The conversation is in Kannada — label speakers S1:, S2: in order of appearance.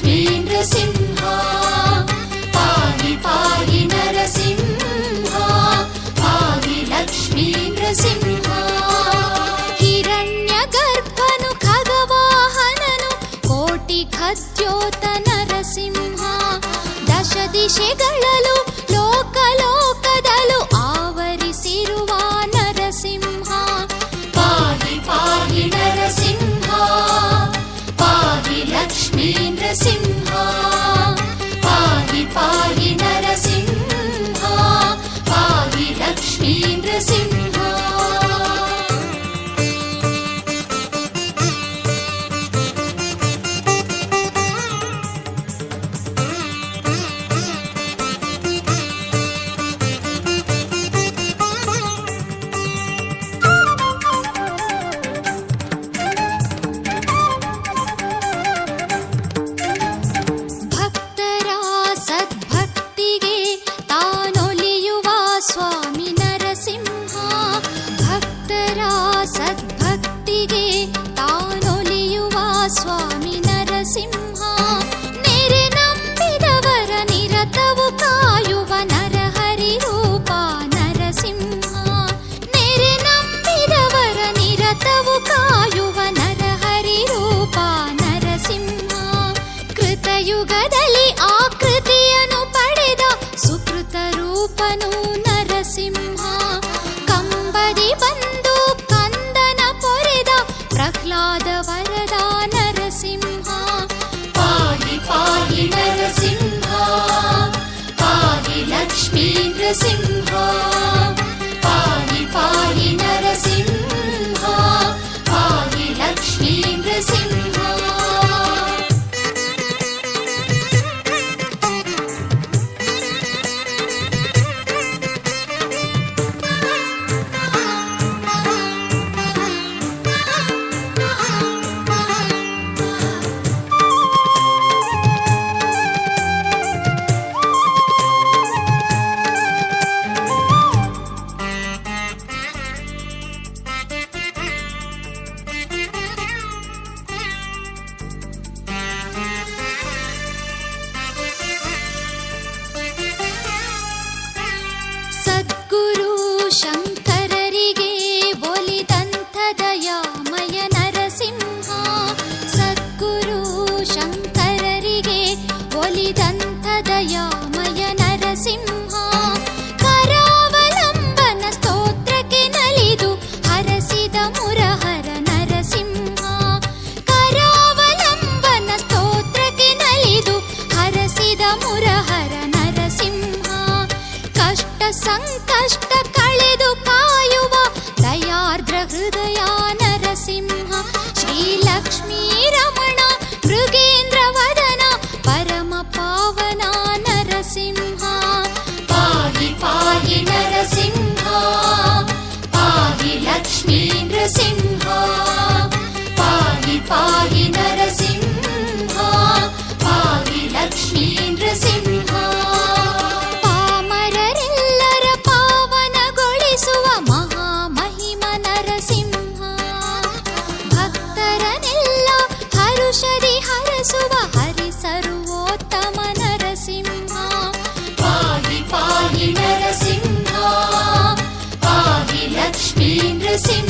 S1: लक्ष्मी नृसिंह पाहि पाहि नरसिंह पाहि लक्ष्मी नृसिंह हिरण्यगर्भनु खगवाहननु कोटि खद्योत नरसिंह दश दिशೆಗಳಲ್ಲೂ ಲೋಕಲೋಕದಲ್ಲೂ ಆವರಿಸಿರುವ ನರಸಿಂಹ ಪಾಹಿ ಪಾಹಿ ನರಸಿಂಹ ಪಾಹಿ ಲಕ್ಷ್ಮೀ ನೃಸಿಂಹ ಪಾಹಿ ಪಾಹಿ ನರಸಿಂಹ ಪಾಹಿ ಲಕ್ಷ್ಮೀ ನೃಸಿಂಹ ಸದ್ಭಕ್ತಿಗೆ ತಾನೊಲಿಯುವ ಸ್ವಾಮಿ ನರಸಿಂಹ ನೆರೆ ನಂಬಿದವರ ನಿರತವು ಕಾಯುವ ನರಹರಿ ರೂಪ ನರಸಿಂಹ ನೆರೆ ನಂಬಿದವರ ನಿರತವು ಕಾಯುವ ನರಹರಿ ರೂಪ ನರಸಿಂಹ ಕೃತಯುಗದಲ್ಲಿ ಆಕೃತಿಯನ್ನು ಪಡೆದ ಸುಕೃತ ರೂಪನು ನರಸಿಂಹ ಕಂಬದಿ ಬಂದು ಪ್ರಹ್ಲಾದ ವರದ ನರಸಿಂಹ ಪಾಹಿ ಪಾಹಿ ನರಸಿಂಹ ಪಾಹಿ ಲಕ್ಷ್ಮೀ ನೃಸಿಂಹ ಪಾಹಿ ಪಾಹಿ ನರಸಿಂಹ ಪಾಹಿ ಲಕ್ಷ್ಮೀ ನೃಸಿಂಹ ಸದ್ಗುರು ಶಂಕರರಿಗೆ ಒಲಿದಂಥ ದಯಾಮಯ ನರಸಿಂಹ ಸದ್ಗುರು ಶಂಕರರಿಗೆ ಒಲಿದಂಥ ದಯಾಮಯ ನರಸಿಂಹ ಕರಾವಲಂಬನ ಸ್ತೋತ್ರಕ್ಕೆ ನಲಿದು ಹರಸಿದ ಮುರಹರ ನರಸಿಂಹ ಕರಾವಲಂಬನ ಸ್ತೋತ್ರಕ್ಕೆ ನಲಿದು ಹರಸಿದ ಮುರಹರ ನರಸಿಂಹ ಕಷ್ಟ ಸಂಕಷ್ಟ ಕಳೆದು ಕಾಯುವ ದಯಾರ್ದ್ರ ಹೃದಯ ನರಸಿಂಹ ಶ್ರೀ ಲಕ್ಷ್ಮೀ ರಮಣ ಮೃಗೇಂದ್ರ ವದನ ಪರಮ ಪಾವನ ನರಸಿಂಹ ಪಾಹಿ ಪಾಹಿ ನರಸಿಂಹ ಪಾಹಿ ಲಕ್ಷ್ಮೀ ನೃಸಿಂಹ ಪಾಹಿ ಪಾಹಿ ನರಸಿಂಹ ಪಾಹಿ ಲಕ್ಷ್ಮೀ ನೃಸಿಂಹ ಮಹಾಮಹಿಮ ನರಸಿಂಹ ಭಕ್ತರನೆಲ್ಲ ಹರುಷದಿ ಹರಸುವ ಹರಿ ಸರ್ವೋತ್ತಮ ನರಸಿಂಹ ಪಾಹಿ ಪಾಹಿ ನರಸಿಂಹ ಪಾಹಿ ಲಕ್ಷ್ಮೀ ನೃಸಿಂಹ